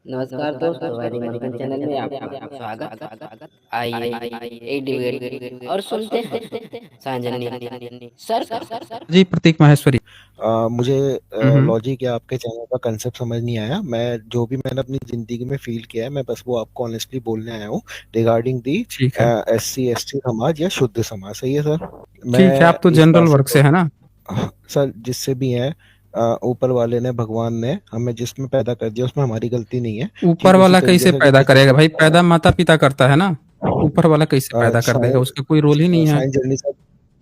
नमस्कार दोस्तों, हमारे मनोरंजन चैनल में आपका स्वागत। आइए एक डिबेट और सुनते हैं सांजनी सर का। जी प्रतीक माहेश्वरी। मुझे हम्म। लॉजिक या आपके चैनल का कंसेप्ट समझ नहीं आया। मैं जो भी मैंने अपनी जिंदगी में फील किया है, मैं बस वो आपको ऑनेस्टली बोलने आया हूँ रिगार्डिंग दी ठीक है। SC ST समाज या शुद्ध समाज। सही है सर? ठीक है, मैं आप तो इस जनरल बात से वर्ग से है ना। सर, जिससे भी है ऊपर वाले ने, भगवान ने हमें जिसमें पैदा कर दिया उसमें हमारी गलती नहीं है। ऊपर ठीक उसी वाला तरीके कैसे से पैदा जैसे करेगा भाई? पैदा माता पिता करता है ना। ऊपर वाला कैसे पैदा कर देगा? साइंस उसका कोई रोल ही नहीं है। साइंस जर्नी से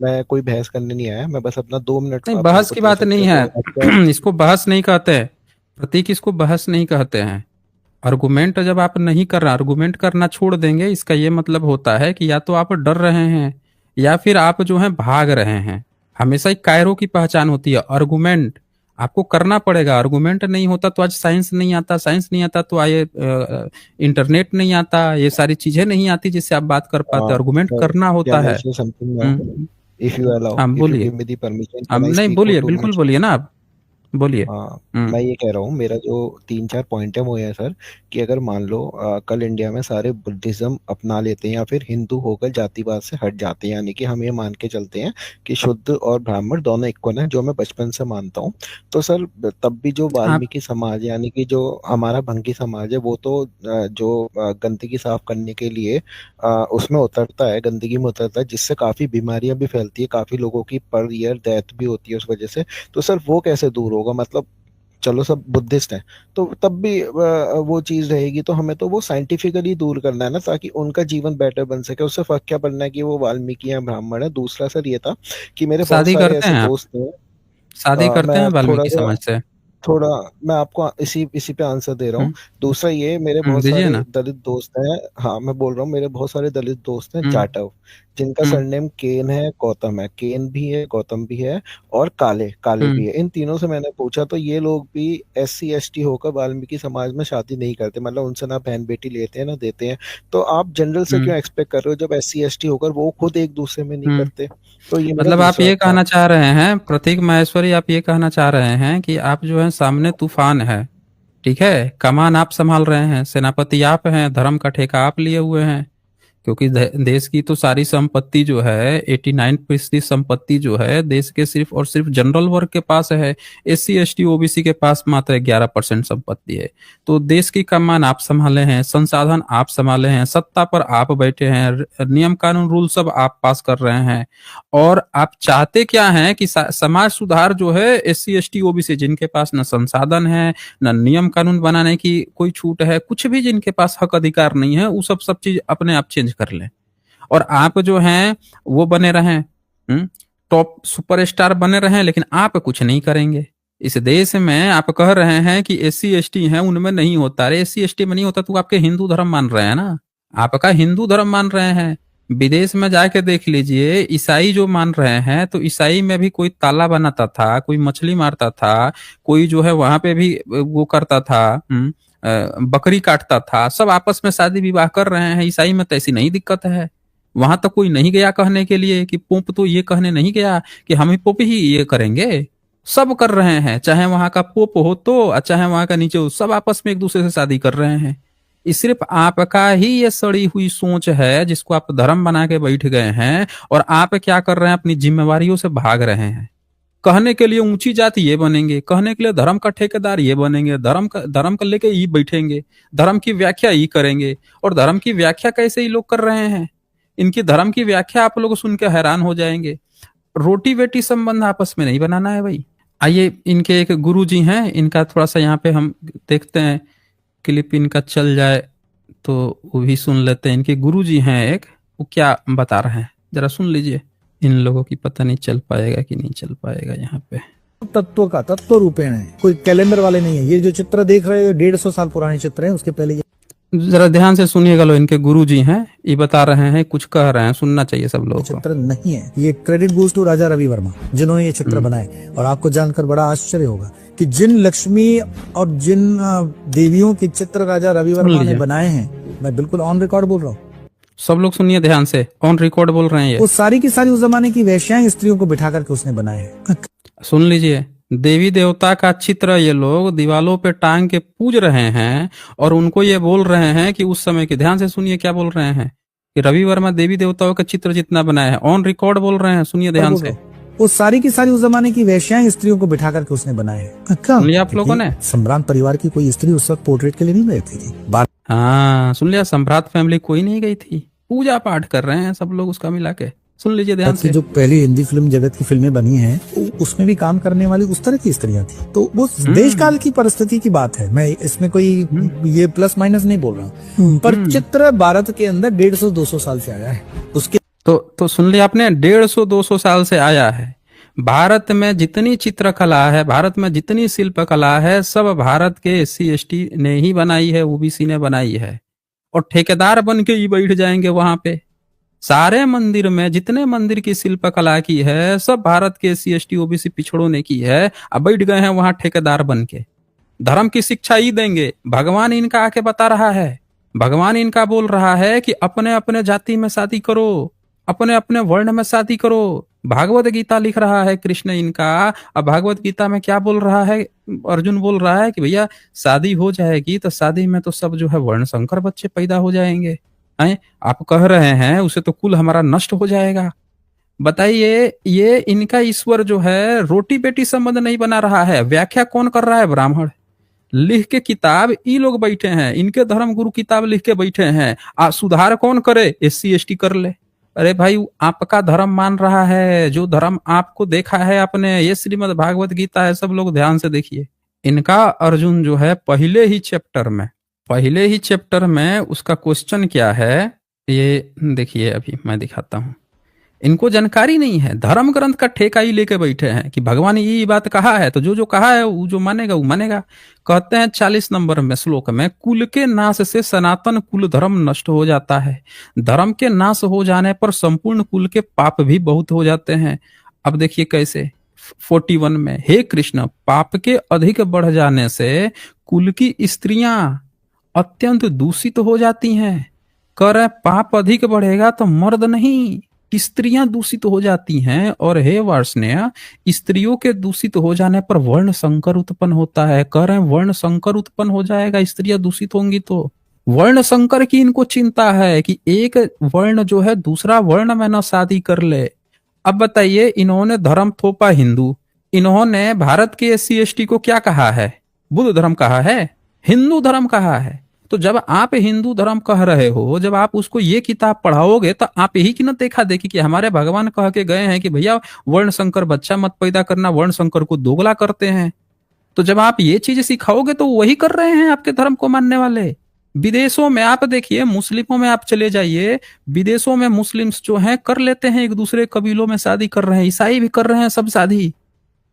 मैं कोई बहस करने नहीं आया। मैं बस अपना 2 मिनट नहीं, आप मेरे बहस को की दे बात सकते नहीं हैं है। तो आपका। इसको बहस नहीं कहते। प्रतीक, इसको बहस नहीं कहते हैं। आर्गुमेंट जब आप नहीं कर रहे, आर्गुमेंट करना छोड़ देंगे, इसका ये मतलब होता है कि या तो आप डर रहे हैं या फिर आप जो है भाग रहे हैं। हमेशा एक कायरो की पहचान होती है आर्गुमेंट। आपको करना पड़ेगा। आर्गुमेंट नहीं होता तो आज साइंस नहीं आता, साइंस नहीं आता तो आए इंटरनेट नहीं आता, ये सारी चीजें नहीं आती जिससे आप बात कर पाते। आर्गुमेंट सर, करना होता कैन आई है। से something now? Hmm. If you allow, हाँ इफ यू बोलिए। गिव मी द परमिशन, आप कैन आई नहीं स्पीक फॉर बोलिए, टू बिल्कुल मिनट्स बोलिए ना आप। बोलिए। हाँ, हम्म। मैं ये कह रहा हूँ, मेरा जो 3 4 पॉइंट है वो ये है सर, कि अगर मान लो कल इंडिया में सारे बुद्धिज्म अपना लेते हैं या फिर हिंदू होकर जातिवाद से हट जाते हैं, यानी कि हम ये मान के चलते हैं कि शुद्ध और ब्राह्मण दोनों इक्वल हैं, जो मैं बचपन से मानता हूँ। तो सर, तब भी जो आप वाल्मीकि समाज यानी कि जो हमारा भंगी समाज है, वो तो जो गंदगी साफ करने के लिए उसमें उतरता है, गंदगी में उतरता है, जिससे काफी बीमारियां भी फैलती है, काफी लोगों की पर ईयर डेथ भी होती है उस वजह से। तो सर वो कैसे दूर होगा? मतलब चलो सब बुद्धिस्ट हैं, तो तब भी वो चीज रहेगी। तो हमें तो वो साइंटिफिकली दूर करना है ना, ताकि उनका जीवन बेटर बन सके। उससे फर्क क्या पड़ना है कि वो वाल्मीकि या ब्राह्मण है। दूसरा सर ये था कि मेरे बहुत शादी सारे करते ऐसे हैं? आप दोस्त हैं। शादी करते हैं मैं थोड़ा वाल्मीकि सा समाज से? थोड़ा मैं आपको इसी इसी पे आंसर दे रहा हूँ। हम्म। दूसरा ये, मेरे बहुत दीजिए सारे ना। दलित दोस्त हैं। हाँ, मैं बोल रहा हूँ, मेरे बहुत सारे दलित दोस्त हैं हम्म। जाटव, जिनका हम्म। सरनेम केन है, गौतम है। केन भी है, गौतम भी है, और काले काले भी हम्म। है। इन तीनों से मैंने पूछा तो ये लोग भी SC ST होकर वाल्मीकि समाज में शादी नहीं करते। मतलब उनसे ना बहन बेटी लेते हैं ना देते हैं। तो आप जनरल से हम्म। क्यों एक्सपेक्ट कर रहे हो, जब SC ST होकर वो खुद एक दूसरे में नहीं हम्म। करते? तो ये मेरा मतलब आप दूसरा ये था। कहना चाह रहे हैं, प्रतीक माहेश्वरी, आप ये कहना चाह रहे हैं कि आप जो है सामने तूफान है, ठीक है, कमान आप संभाल रहे हैं, सेनापति आप हैं, धर्म का ठेका आप लिए हुए हैं, क्योंकि देश की तो सारी संपत्ति जो है 89% संपत्ति जो है देश के सिर्फ और सिर्फ जनरल वर्ग के पास है। SC ST OBC के पास मात्र 11% संपत्ति है। तो देश की कमान आप संभाले हैं, संसाधन आप संभाले हैं, सत्ता पर आप बैठे हैं, नियम कानून रूल सब आप पास कर रहे हैं। और आप चाहते क्या हैं कि समाज सुधार जो है SC ST OBC जिनके पास न संसाधन है, न नियम कानून बनाने की कोई छूट है, कुछ भी जिनके पास हक अधिकार नहीं है, वो सब सब चीज अपने आप चेंज कर लें। और आप जो हैं वो बने रहें, टॉप सुपरस्टार बने रहें, लेकिन आप कुछ नहीं करेंगे। इस देश में आप कह रहे हैं कि SC ST हैं उनमें नहीं होता। अरे SC ST में नहीं होता तो आपके हिंदू धर्म मान रहे हैं ना, आपका हिंदू धर्म मान रहे हैं। विदेश में जाके देख लीजिए, ईसाई जो मान रहे हैं, तो ईसाई में भी कोई ताला बनाता था, कोई मछली मारता था, कोई जो है वहां पे भी वो करता था, बकरी काटता था, सब आपस में शादी विवाह कर रहे हैं। ईसाई में तो ऐसी नहीं दिक्कत है। वहां तक कोई नहीं गया कहने के लिए कि पोप तो ये कहने नहीं गया कि हम ही पोप ही ये करेंगे। सब कर रहे हैं, चाहे वहां का पोप हो तो, चाहे वहां का नीचे हो, सब आपस में एक दूसरे से शादी कर रहे हैं। ये सिर्फ आपका ही ये सड़ी हुई सोच है जिसको आप धर्म बना के बैठ गए हैं। और आप क्या कर रहे हैं? अपनी जिम्मेवारियों से भाग रहे हैं। कहने के लिए ऊंची जाति ये बनेंगे, कहने के लिए धर्म का ठेकेदार ये बनेंगे, धर्म का लेके ये बैठेंगे, धर्म की व्याख्या ये करेंगे। और धर्म की व्याख्या कैसे ये लोग कर रहे हैं? इनकी धर्म की व्याख्या आप लोग सुन के हैरान हो जाएंगे। रोटी बेटी संबंध आपस में नहीं बनाना है भाई। आइए, इनके एक गुरु जी हैं, इनका थोड़ा सा यहाँ पे हम देखते हैं, क्लिप इनका चल जाए तो वो भी सुन लेते हैं। इनके गुरु जी हैं एक, वो क्या बता रहे हैं जरा सुन लीजिए। इन लोगों की पता नहीं चल पाएगा कि नहीं चल पाएगा यहाँ पे। तत्व का तत्व रूपेण है, कोई कैलेंडर वाले नहीं है। ये जो चित्र देख रहे हो 150 साल पुराने चित्र हैं। उसके पहले जरा ध्यान से सुनिएगा, लो इनके गुरु जी हैं, ये बता रहे हैं, कुछ कह रहे हैं, सुनना चाहिए सब लोगों को। चित्र नहीं है। ये credit goes to Raja Ravi Varma जिन्होंने ये चित्र बनाए। और आपको जानकर बड़ा आश्चर्य होगा कि जिन लक्ष्मी और जिन देवियों के चित्र राजा रवि वर्मा ने बनाए हैं, मैं बिल्कुल ऑन रिकॉर्ड बोल रहा हूँ, सब लोग सुनिए ध्यान से, ऑन रिकॉर्ड बोल रहे हैं ये। वो सारी की सारी उस जमाने की वैश्याएं स्त्रियों को बिठा करके उसने बनाए हैं। सुन लीजिए, देवी देवता का चित्र ये लोग दीवालों पे टांग के पूज रहे हैं और उनको ये बोल रहे हैं कि उस समय के, ध्यान से सुनिए क्या बोल रहे हैं, कि रवि वर्मा देवी देवताओं का चित्र जितना बनाया है, ऑन रिकॉर्ड बोल रहे हैं, सुनिए ध्यान से। वो सारी की सारी उस जमाने की वेश्याएं स्त्रियों को बिठा करके उसने बनाए हैं। सुन लिया आप लोगों ने? सम्राट परिवार की कोई स्त्री उस वक्त पोर्ट्रेट के लिए नहीं गई थी। हाँ सुन लिया, सम्राट फैमिली कोई नहीं गई थी, पूजा पाठ कर रहे हैं सब लोग उसका मिला के। सुन लीजिए ध्यान से। जो पहली हिंदी फिल्म जगत की फिल्में बनी हैं, उसमें भी काम करने वाली उस तरह की स्त्रियां थी। तो वो देश काल की परिस्थिति की बात है, मैं इसमें कोई ये प्लस माइनस नहीं बोल रहा हूँ। पर चित्र भारत के अंदर 150-200 साल से आया है। उसके तो सुन लिया आपने, 150-200 साल से आया है। भारत में जितनी चित्रकला है, भारत में जितनी शिल्प कला है, सब भारत के SC ST ने ही बनाई है, OBC ने बनाई है। और ठेकेदार बन के ही बैठ जाएंगे वहां पे। सारे मंदिर में जितने मंदिर की शिल्प कला की है, सब भारत के SC ST OBC पिछड़ों ने की है। अब बैठ गए हैं वहां ठेकेदार बन के। धर्म की शिक्षा ही देंगे। भगवान इनका आके बता रहा है, भगवान इनका बोल रहा है कि अपने अपने जाति में शादी करो, अपने अपने वर्ण में शादी करो। भागवत गीता लिख रहा है कृष्ण इनका। अब भागवत गीता में क्या बोल रहा है? अर्जुन बोल रहा है कि भैया शादी हो जाएगी तो शादी में तो सब जो है वर्ण संकर बच्चे पैदा हो जाएंगे। हैं? आप कह रहे हैं उसे तो कुल हमारा नष्ट हो जाएगा। बताइए, ये इनका ईश्वर जो है रोटी बेटी संबंध नहीं बना रहा है। व्याख्या कौन कर रहा है? ब्राह्मण लिख के किताब ई लोग बैठे हैं, इनके धर्म गुरु किताब लिख के बैठे हैं। सुधार कौन करे? SC ST कर ले। अरे भाई, आपका धर्म मान रहा है, जो धर्म आपको देखा है आपने, ये श्रीमद् भागवत गीता है, सब लोग ध्यान से देखिए। इनका अर्जुन जो है पहले ही चैप्टर में उसका क्वेश्चन क्या है, ये देखिए, अभी मैं दिखाता हूं। इनको जानकारी नहीं है, धर्म ग्रंथ का ठेका ही लेके बैठे हैं कि भगवान ये बात कहा है तो जो कहा है वो जो मानेगा वो मानेगा। कहते हैं 40 नंबर में श्लोक में, कुल के नाश से सनातन कुल धर्म नष्ट हो जाता है। धर्म के नाश हो जाने पर संपूर्ण कुल के पाप भी बहुत हो जाते हैं। अब देखिए कैसे, 41 में, हे कृष्ण, पाप के अधिक बढ़ जाने से कुल की स्त्रियां अत्यंत दूषित हो जाती हैं। कह रहे पाप अधिक बढ़ेगा तो मर्द नहीं, स्त्रियां दूषित हो जाती हैं। और हे वार्ष्णेय, स्त्रियों के दूषित हो जाने पर वर्ण संकर उत्पन्न होता है। कह रहे हैं वर्ण संकर उत्पन्न हो जाएगा, स्त्रियां दूषित होंगी तो। वर्ण संकर की इनको चिंता है कि एक वर्ण जो है दूसरा वर्ण में न शादी कर ले। अब बताइए, इन्होंने धर्म थोपा हिंदू, इन्होंने भारत के SC ST को क्या कहा है? बुद्ध धर्म कहा है, हिंदू धर्म कहा है। तो जब आप हिंदू धर्म कह रहे हो, जब आप उसको ये किताब पढ़ाओगे तो आप यही की न देखा देखी कि हमारे भगवान कह के गए हैं कि भैया वर्ण संकर बच्चा मत पैदा करना, वर्ण संकर को दोगला करते हैं। तो जब आप ये चीज सिखाओगे तो वही कर रहे हैं आपके धर्म को मानने वाले। विदेशों में आप देखिए, मुस्लिमों में आप चले जाइए, विदेशों में मुस्लिम्स जो हैं कर लेते हैं, एक दूसरे कबीलों में शादी कर रहे हैं, ईसाई भी कर रहे हैं, सब शादी,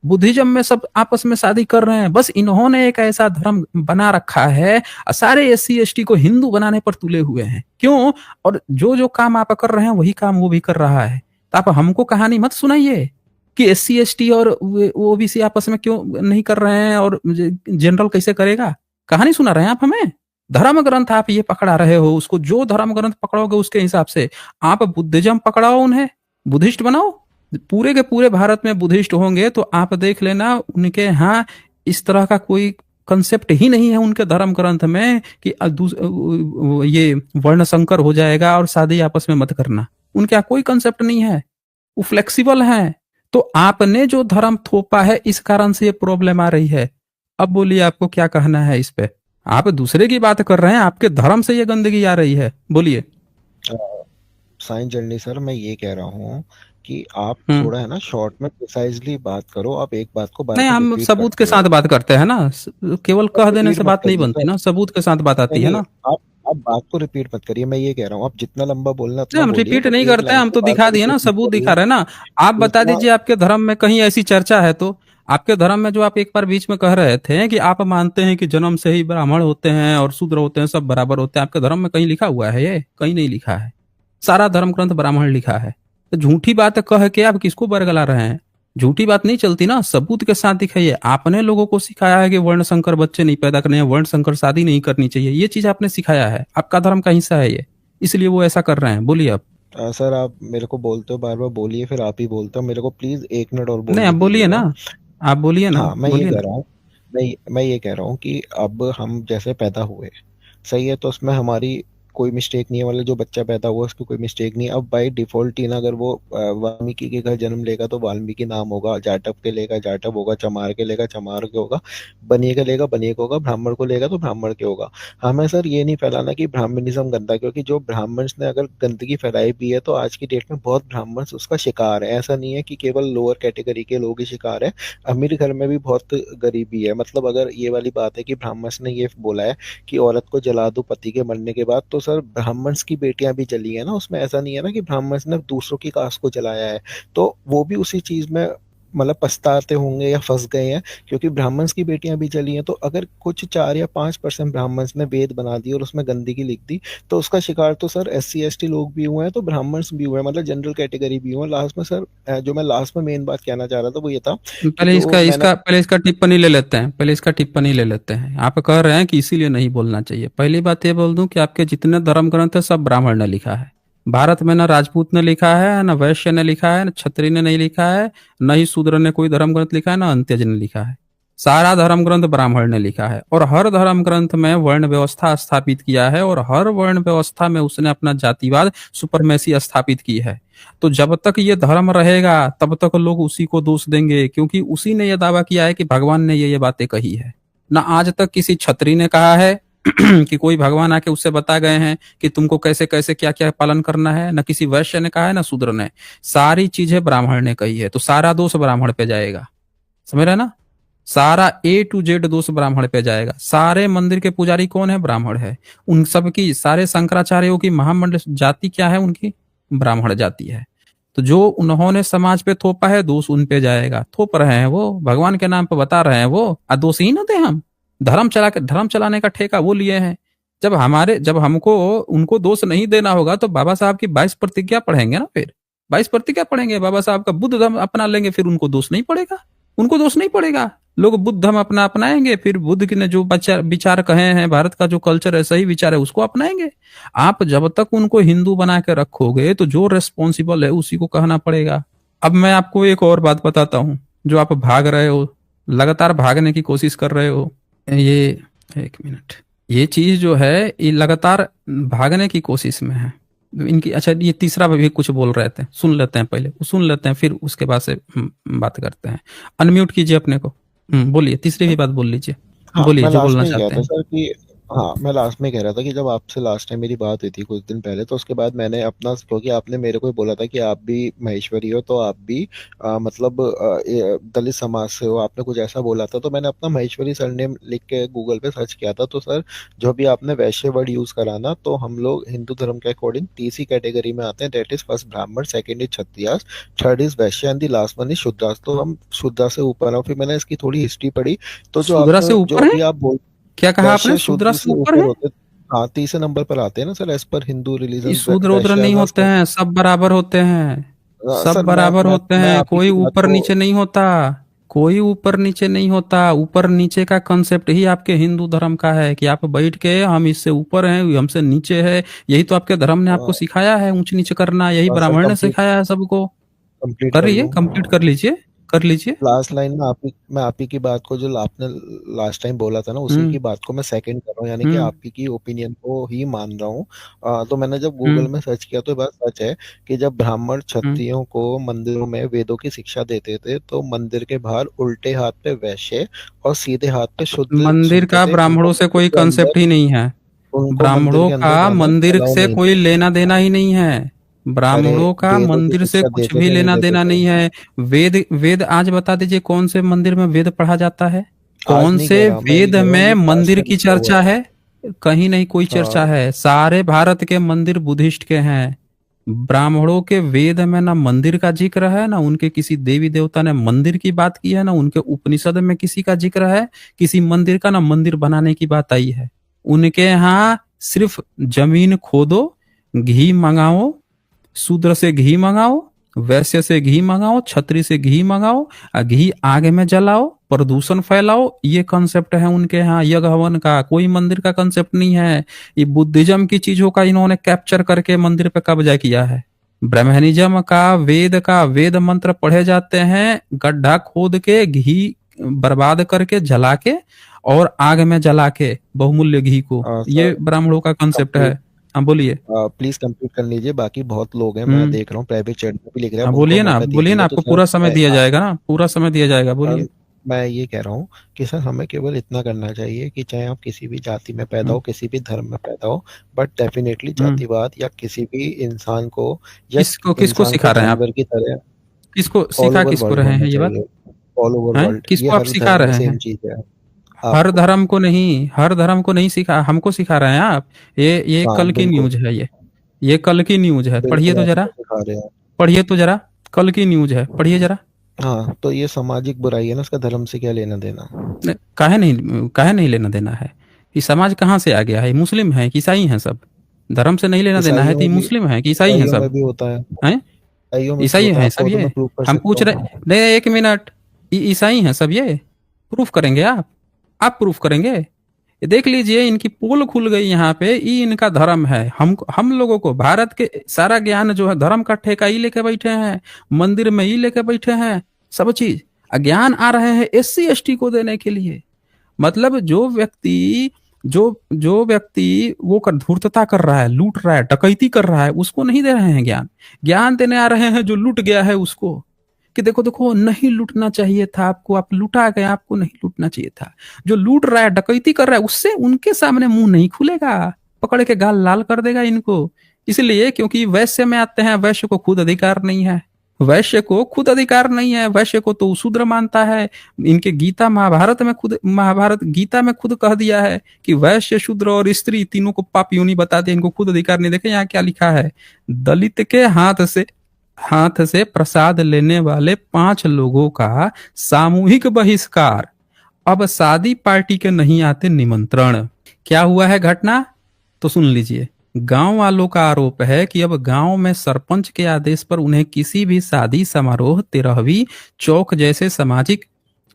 बुद्धिज्म में सब आपस में शादी कर रहे हैं। बस इन्होंने एक ऐसा धर्म बना रखा है, सारे SC ST को हिंदू बनाने पर तुले हुए हैं। क्यों? और जो काम आप कर रहे हैं वही काम वो भी कर रहा है। तो आप हमको कहानी मत सुनाइए कि SC ST और OBC आपस में क्यों नहीं कर रहे हैं और जनरल कैसे करेगा। कहानी सुना रहे हैं आप हमें? धर्म ग्रंथ आप ये पकड़ा रहे हो, उसको जो धर्म ग्रंथ पकड़ोगे उसके हिसाब से। आप बुद्धिज्म पकड़ाओ, उन्हें बुद्धिस्ट बनाओ, पूरे के पूरे भारत में बुद्धिस्ट होंगे तो आप देख लेना उनके यहाँ इस तरह का कोई कंसेप्ट ही नहीं है उनके धर्म ग्रंथ में कि ये वर्ण संकर हो जाएगा और शादी आपस में मत करना। उनके यहाँ कोई कंसेप्ट नहीं है, वो फ्लेक्सिबल है। तो आपने जो धर्म थोपा है इस कारण से ये प्रॉब्लम आ रही है। अब बोलिए आपको क्या कहना है इस पे? आप दूसरे की बात कर रहे हैं, आपके धर्म से ये गंदगी आ रही है, बोलिए। साइंस जर्नी सर, मैं ये कह रहा हूँ कि आप थोड़ा है ना शॉर्ट में प्रिसाइजली बात करो। आप एक बात को नहीं, हम सबूत के साथ बात करते हैं ना, केवल कह देने से बात नहीं बनती ना, सबूत के साथ बात आती है ना। आप बात को रिपीट मत करिए, मैं ये कह रहा हूँ आप जितना लंबा बोलना उतना हम रिपीट नहीं करते हैं, हम तो दिखा दिए ना, सबूत दिखा रहे हैं ना। आप बता दीजिए आपके धर्म में कहीं ऐसी चर्चा है तो? आपके धर्म में जो आप एक बार बीच में कह रहे थे कि आप मानते हैं कि जन्म से ही ब्राह्मण होते हैं और शूद्र होते हैं, सब बराबर होते हैं, आपके धर्म में कहीं लिखा हुआ है? ये कहीं नहीं लिखा है। सारा धर्म ग्रंथ ब्राह्मण लिखा है। तो झूठी बात कह के आप किसको बरगला रहे हैं? झूठी बात नहीं चलती ना, सबूत के साथ दिखाइए। आपने लोगों को सिखाया है कि वर्ण संकर बच्चे नहीं पैदा करने हैं, वर्ण संकर शादी नहीं करनी चाहिए, ये चीज आपने सिखाया है, आपका धर्म का हिस्सा है ये, इसलिए वो ऐसा कर रहे हैं। बोलिए आप। सर आप मेरे को बोलते हो, बार बार बोलिए, फिर आप ही बोलते हो। मेरे को प्लीज 1 मिनट और बोलिए। नहीं, आप बोलिए ना। आप बोलिए ना, हाँ मैं ये बोलिए कह ना। रहा हूँ, मैं ये कह रहा हूँ कि अब हम जैसे पैदा हुए, सही है, तो उसमें हमारी कोई मिस्टेक नहीं है, मतलब जो बच्चा पैदा हुआ उसकी कोई मिस्टेक नहीं है। अब बाई डिफॉल्ट ही ना, अगर वो वाल्मीकि के घर जन्म लेगा तो वाल्मीकि नाम होगा, जाटव के लेगा जाटव होगा, चमार के लेगा चमार के होगा, बनिए का लेगा बनिए का होगा, ब्राह्मण को लेगा तो ब्राह्मण के होगा। हमें सर ये नहीं फैलाना कि ब्राह्मणिज्म गंदा है, क्योंकि जो ब्राह्मण्स ने अगर गंदगी फैलाई भी है तो आज की डेट में बहुत ब्राह्मण्स उसका शिकार है। ऐसा नहीं है कि केवल लोअर कैटेगरी के लोग ही शिकार है, अमीर घर में भी बहुत गरीबी है। मतलब अगर ये वाली बात है कि ब्राह्मण्स ने ये बोला है कि औरत को जला दो पति के मरने के बाद, तो सर ब्राह्मण्स की बेटियां भी जली है ना, उसमें ऐसा नहीं है ना कि ब्राह्मण्स ने दूसरों की कास्ट को जलाया है। तो वो भी उसी चीज में मतलब पछताते होंगे या फंस गए हैं, क्योंकि ब्राह्मण्स की बेटियां भी जली हैं। तो अगर कुछ 4 या 5% ब्राह्मण्स ने वेद बना दी और उसमें गंदगी लिख दी, तो उसका शिकार तो सर SC ST लोग भी हुए हैं, तो ब्राह्मण्स भी हुए हैं, मतलब जनरल कैटेगरी भी हुए हैं। लास्ट में सर जो मैं लास्ट में मेन बात कहना चाह रहा था वो ये था कि जो मैंने पहले इसका टिप्पणी ले लेते हैं, पहले इसका टिप्पणी ले लेते हैं। आप कह रहे हैं कि इसीलिए नहीं बोलना चाहिए। पहली बात ये बोल दूं कि आपके जितने धर्म ग्रंथ है सब ब्राह्मण ने लिखा है। भारत में न राजपूत ने लिखा है, न वैश्य ने लिखा है, न क्षत्रिय ने नहीं लिखा है, न ही शूद्र ने कोई धर्म ग्रंथ लिखा है, न अंत्यज ने लिखा है। सारा धर्म ग्रंथ ब्राह्मण ने लिखा है, और हर धर्म ग्रंथ में वर्ण व्यवस्था स्थापित किया है, और हर वर्ण व्यवस्था में उसने अपना जातिवाद सुपरमेसी स्थापित की है। तो जब तक ये धर्म रहेगा तब तक लोग उसी को दोष देंगे, क्योंकि उसी ने यह दावा किया है कि भगवान ने ये बातें कही है। ना आज तक किसी छत्री ने कहा है कि कोई भगवान आके उससे बता गए हैं कि तुमको कैसे कैसे क्या क्या पालन करना है। न किसी वैश्य ने कहा है, न शूद्र ने। सारी चीजें ब्राह्मण ने कही है, तो सारा दोष ब्राह्मण पे जाएगा। समझ रहे ना? सारा A to Z दोष ब्राह्मण पे जाएगा। सारे मंदिर के पुजारी कौन है? ब्राह्मण है। उन सबकी, सारे शंकराचार्यों की महामंडल जाति क्या है? उनकी ब्राह्मण जाति है। तो जो उन्होंने समाज पे थोपा है दोष उन पे जाएगा। थोप रहे हैं वो, भगवान के नाम पे बता रहे हैं वो, दोषी न थे हम। धर्म चलाने का ठेका वो लिए हैं। जब हमको उनको दोष नहीं देना होगा तो बाबा साहब की 22 प्रतिज्ञा पढ़ेंगे ना। फिर 22 प्रतिज्ञा पढ़ेंगे, बाबा साहब का बुद्ध धर्म अपना लेंगे, फिर उनको दोष नहीं पड़ेगा। उनको दोष नहीं पड़ेगा। लोग बुद्ध धर्म अपनाएंगे, फिर बुद्ध के ने जो विचार कहे हैं, भारत का जो कल्चर है, सही विचार है, उसको अपनाएंगे। आप जब तक उनको हिंदू बना के रखोगे तो जो रेस्पॉन्सिबल है उसी को कहना पड़ेगा। अब मैं आपको एक और बात बताता हूँ। जो आप भाग रहे हो, लगातार भागने की कोशिश कर रहे हो, ये एक मिनट, ये चीज जो है ये लगातार भागने की कोशिश में है इनकी। अच्छा, ये तीसरा भी कुछ बोल रहे थे, सुन लेते हैं पहले, सुन लेते हैं, फिर उसके बाद से बात करते हैं। अनम्यूट कीजिए अपने को। बोलिए, तीसरी भी बात बोल लीजिए। हाँ बोलिए मैं जो लास्ट बोलना में ही कह चाहते रहा था हैं। सर कि हाँ मैं लास्ट में कह रहा था कि जब आपसे लास्ट टाइम मेरी बात हुई थी कुछ दिन पहले, तो उसके बाद मैंने अपना, क्योंकि आपने मेरे को ही बोला था कि आप भी महेश्वरी हो, तो आप भी मतलब दलित समाज से हो, आपने कुछ ऐसा बोला था। तो मैंने अपना महेश्वरी सरनेम लिख के गूगल पे सर्च किया था। तो सर जो भी आपने वैश्य वर्ड यूज करा ना, तो हम लोग हिंदू धर्म के अकॉर्डिंग तीसरी कैटेगरी में आते हैं। That is first Brahman, second is Kshatriyas, third is Vaishya and the last one is Shudras. तो हम शूद्रा से ऊपर हैं। फिर मैंने इसकी थोड़ी हिस्ट्री पढ़ी, तो जो शूद्रा से आपने जो ऊपर है? अभी आप बोल, क्या कहा आपने? वैश्य शूद्रा शूद्र से से ऊपर ऊपर है? होते। हाँ 30 नंबर पर आते हैं ना सर, एज पर हिंदू ये रिलीजन शूद्र उद्र वैश्य नहीं आर होते हैं, सब बराबर होते हैं। सब सर बराबर होते मैं हैं, आप ही कोई की बात ऊपर को नीचे नहीं होता। कोई ऊपर नीचे नहीं होता। ऊपर नीचे का कंसेप्ट ही आपके हिंदू धर्म का है कि आप बैठ के हम इससे ऊपर हैं, हमसे नीचे है। यही तो आपके धर्म ने आपको सिखाया है, ऊंच नीचे करना। यही सर ब्राह्मण ने कंप्लीट सिखाया है सबको। कंप्लीट कर करिए, लूं। कंप्लीट कर लीजिए, कर लीजिए। लास्ट लाइन में मैं आप ही की बात को, जो आपने लास्ट टाइम बोला था ना, उसी हम्म की बात को मैं सेकंड कर रहा हूँ, यानी कि हम्म आप ही की ओपिनियन को ही मान रहा हूँ। तो मैंने जब गूगल हम्म में सर्च किया तो ये बात सच है कि जब ब्राह्मण हम्म। क्षत्रियों को मंदिरों में वेदों की शिक्षा देते थे, तो मंदिर के बाहर उल्टे हाथ पे वैश्य और सीधे हाथ पे शुद्र मंदिर सुनते का थे। ब्राह्मणों से कोई कंसेप्ट ही नहीं है। उनको मंदिर ब्राह्मणों के अंदर का जाना मंदिर अलाउ से नहीं कोई था। लेना देना ही नहीं है। अरे ब्राह्मणों का वेदों की मंदिर से शिक्षा कुछ देते भी थे नहीं लेना देते देना थे? नहीं है। वेद वेद आज बता दीजिए कौन से मंदिर में वेद पढ़ा जाता है? आज कौन नहीं कह से रहा, मैं ये वेद कह रहा हूँ में ये पास्ट मंदिर में की लिखा हुआ चर्चा है। है? कहीं नहीं कोई चर्चा हाँ है। सारे भारत के मंदिर बुद्धिस्ट के हैं। ब्राह्मणों के वेद में ना मंदिर का जिक्र है, ना उनके किसी देवी देवता ने मंदिर की बात की है, ना उनके उपनिषद में किसी का जिक्र है किसी मंदिर का, ना मंदिर बनाने की बात आई है। उनके यहाँ सिर्फ जमीन खोदो, घी मंगाओ, शूद्र से घी मंगाओ, वैश्य से घी मंगाओ, छत्री से घी मंगाओ, घी आग में जलाओ, प्रदूषण फैलाओ। ये कंसेप्ट है उनके यहाँ यज्ञ हवन का। कोई मंदिर का कंसेप्ट नहीं है। ये बुद्धिज्म की चीजों का इन्होंने कैप्चर करके मंदिर पे कब्जा किया है। ब्रह्मनिज्म का वेद मंत्र पढ़े जाते हैं, गड्ढा खोद के घी बर्बाद करके जला के और आग में जला के बहुमूल्य घी को, ये सर ब्राह्मणों का कंसेप्ट है। हाँ बोलिए। प्लीज कंप्लीट कर लीजिए, बाकी बहुत लोग हैं, मैं देख रहा हूँ प्राइवेट चैट में भी लिख रहे हैं, हाँ उनको बोलिए ना, मौका बोलिए ना, दीजिएगा। आपको तो पूरा समय सर दिया जाएगा ना, पूरा समय दिया जाएगा, बोलिए। मैं ये कह रहा हूँ कि सर हमें केवल इतना करना चाहिए कि चाहे आप किसी भी जाति में पैदा हो, किसी भी धर्म में पैदा हो, बट डेफिनेटली जातिवाद या किसी भी इंसान को या किसको किसको इंसान सिखा को रहे हैं आप? जानवर की तरह किसको ऑल सिखा ओवर किसको वर्ल्ड रहे होना हैं ये बात? चाहिए। ऑल ओवर हैं वर्ल्ड, ये किसको आप हर सिखा धर्म में रहे सेम हैं? चीज है हर आपको। धर्म को नहीं, हर धर्म को नहीं सिखा, हमको सिखा रहे हैं आप। ये हाँ कल की बिल्कुल, न्यूज है, ये कल की न्यूज है, पढ़िए बिल्कुल तो ऐसे जरा, तो सिखा रहे हैं। पढ़िए तो जरा, कल की न्यूज है, पढ़िए जरा। हाँ तो ये सामाजिक बुराई है ना, उसका धर्म से क्या लेना देना। काहे नहीं लेना देना है? ये समाज कहाँ से आ गया है? मुस्लिम है कि ईसाई हैं सब? धर्म से नहीं लेना देना है ईसाइयों तो ये में भी मुस्लिम है कि ईसाई हैं ईसाइयों सब? में भी होता है, हैं ईसाइयों में भी ईसाई होता है, हैं आपको सब हो तो मैं ये? प्रूव कर हम सकता पूछ रहे, हूँ। नहीं एक मिनट, ईसाई हैं सब ये? प्रूफ करेंगे आप प्रूफ करेंगे? ये देख लीजिए, इनकी पोल खुल गई यहाँ पे, ये इनका धर्म है। हम लोगों को भारत के सारा ज्ञान जो है धर्म का ठेका ही लेके बैठे हैं, मंदिर में ही लेके बैठे हैं, सब चीज अज्ञान आ रहे हैं SC ST को देने के लिए। मतलब जो व्यक्ति वो धूर्तता कर रहा है, लूट रहा है, डकैती कर रहा है, उसको नहीं दे रहे हैं ज्ञान। ज्ञान देने आ रहे हैं जो लूट गया है उसको, कि देखो देखो नहीं लूटना चाहिए था आपको, आप लूटा गए, आपको नहीं लूटना चाहिए था। जो लूट रहा है, डकैती कर रहा है, उससे उनके सामने मुंह नहीं खुलेगा, पकड़ के गाल लाल कर देगा इनको। इसलिए क्योंकि वैश्य में आते हैं, वैश्य को खुद अधिकार नहीं है, वैश्य को खुद अधिकार नहीं है, वैश्य को तो शूद्र मानता है। इनके गीता महाभारत गीता में खुद कह दिया है कि वैश्य, शूद्र और स्त्री तीनों को पाप योनि बता दिया, इनको खुद अधिकार नहीं। देखे यहाँ क्या लिखा है, दलित के हाथ से प्रसाद लेने वाले 5 लोगों का सामूहिक बहिष्कार, अब शादी पार्टी के नहीं आते निमंत्रण। क्या हुआ है घटना तो सुन लीजिए। गांव वालों का आरोप है कि अब गांव में सरपंच के आदेश पर उन्हें किसी भी शादी समारोह, 13वीं चौक जैसे सामाजिक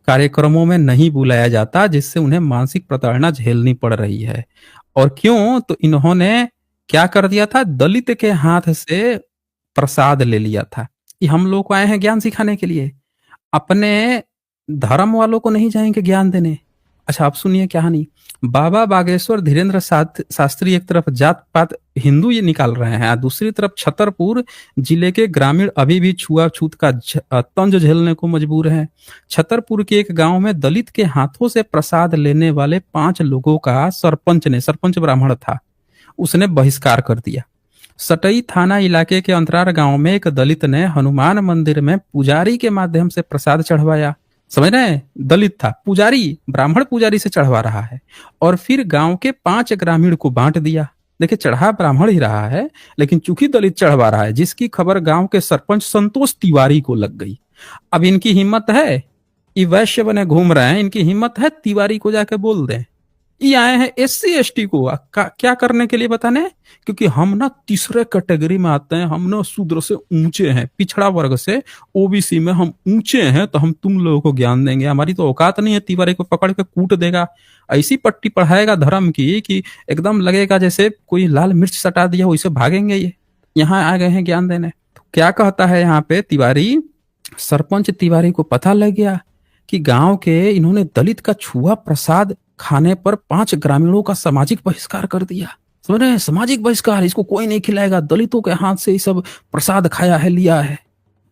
कार्यक्रमों में नहीं बुलाया जाता, जिससे उन्हें मानसिक प्रताड़ना झेलनी पड़ रही है। और क्यों? तो इन्होंने क्या कर दिया था, दलित के हाथ से प्रसाद ले लिया था। ये हम लोग को आए हैं ज्ञान सिखाने के लिए, अपने धर्म वालों को नहीं जाएंगे ज्ञान देने। अच्छा आप सुनिए कहानी। बाबा बागेश्वर धीरेन्द्र शास्त्री एक तरफ जात पात हिंदू ये निकाल रहे हैं, दूसरी तरफ छतरपुर जिले के ग्रामीण अभी भी छुआछूत का तंज झेलने को मजबूर हैं। छतरपुर के एक गांव में दलित के हाथों से प्रसाद लेने वाले 5 लोगों का सरपंच ब्राह्मण था, उसने बहिष्कार कर दिया। सटई थाना इलाके के अंतरार गांव में एक दलित ने हनुमान मंदिर में पुजारी के माध्यम से प्रसाद चढ़वाया। समझ रहे हैं, दलित था, पुजारी, ब्राह्मण पुजारी से चढ़वा रहा है, और फिर गांव के 5 ग्रामीण को बांट दिया। देखिए चढ़ा ब्राह्मण ही रहा है, लेकिन चूंकि दलित चढ़वा रहा है, जिसकी खबर गांव के सरपंच संतोष तिवारी को लग गई। अब इनकी हिम्मत है, ये वैश्य बने घूम रहे हैं, इनकी हिम्मत है तिवारी को जाके बोल दें। ये आए हैं SC ST को क्या करने के लिए बताने, क्योंकि हम ना तीसरे कैटेगरी में आते हैं, हम ना शूद्र से ऊंचे हैं, पिछड़ा वर्ग से OBC में हम ऊंचे हैं, तो हम तुम लोगों को ज्ञान देंगे। हमारी तो औकात नहीं है, तिवारी को पकड़ के कूट देगा। ऐसी पट्टी पढ़ाएगा धर्म की कि एकदम लगेगा जैसे कोई लाल मिर्च सटा दिया, वैसे भागेंगे ये। यहाँ आ गए हैं ज्ञान देने। तो क्या कहता है यहाँ पे तिवारी, सरपंच तिवारी को पता लग गया कि गांव के इन्होंने दलित का छुआ प्रसाद खाने पर 5 ग्रामीणों का सामाजिक बहिष्कार कर दिया। समझ रहे हैं, सामाजिक बहिष्कार, इसको कोई नहीं खिलाएगा, दलितों के हाथ से ये सब प्रसाद खाया है, लिया है।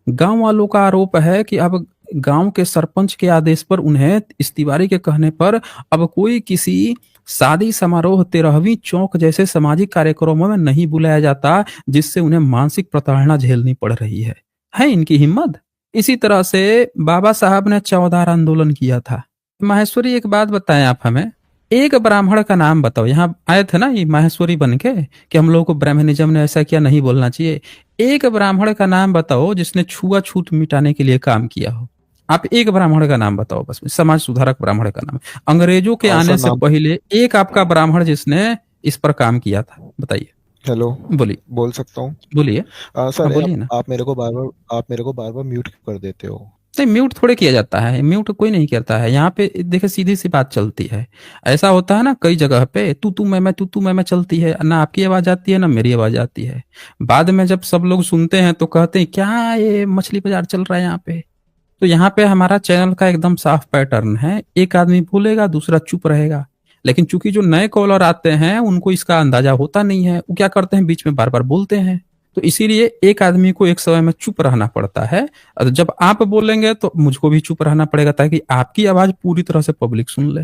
गांव वालों का आरोप है कि अब गांव के सरपंच के आदेश पर उन्हें, इस तिवारी के कहने पर, अब कोई किसी शादी समारोह, 13वीं चौक जैसे सामाजिक कार्यक्रमों में नहीं बुलाया जाता, जिससे उन्हें मानसिक प्रताड़ना झेलनी पड़ रही है इनकी हिम्मत। इसी तरह से बाबा साहब ने 14 आंदोलन किया था। माहेश्वरी एक बात बताएं आप हमें, एक ब्राह्मण का नाम बताओ। यहाँ आए थे ना ये माहेश्वरी बन के कि हम लोगों को ब्राह्मणिज्म ने ऐसा किया, नहीं बोलना चाहिए। एक ब्राह्मण का नाम बताओ जिसने छुआछूत मिटाने के लिए काम किया हो। आप एक ब्राह्मण का नाम बताओ बस, समाज सुधारक ब्राह्मण का नाम, अंग्रेजों के आने से पहले एक आपका ब्राह्मण जिसने इस पर काम किया था, बताइए। हेलो, बोलिए। बोल सकता हूँ? बोलिए सर बोलिए ना। आप मेरे को बार बार म्यूट कर देते हो। नहीं, म्यूट थोड़े किया जाता है, म्यूट कोई नहीं करता है। यहाँ पे देखिए सीधी सी बात चलती है। ऐसा होता है ना कई जगह पे, तू मैं चलती है, ना आपकी आवाज आती है ना मेरी आवाज आती है। बाद में जब सब लोग सुनते हैं तो कहते हैं क्या ये मछली बाजार चल रहा है यहाँ पे। तो यहाँ पे हमारा चैनल का एकदम साफ पैटर्न है, एक आदमी बोलेगा दूसरा चुप रहेगा। लेकिन चूंकि जो नए कॉलर आते हैं उनको इसका अंदाजा होता नहीं है, वो क्या करते हैं बीच में बार बार बोलते हैं। तो इसीलिए एक आदमी को एक समय में चुप रहना पड़ता है। और जब आप बोलेंगे तो मुझको भी चुप रहना पड़ेगा, ताकि आपकी आवाज पूरी तरह से पब्लिक सुन ले।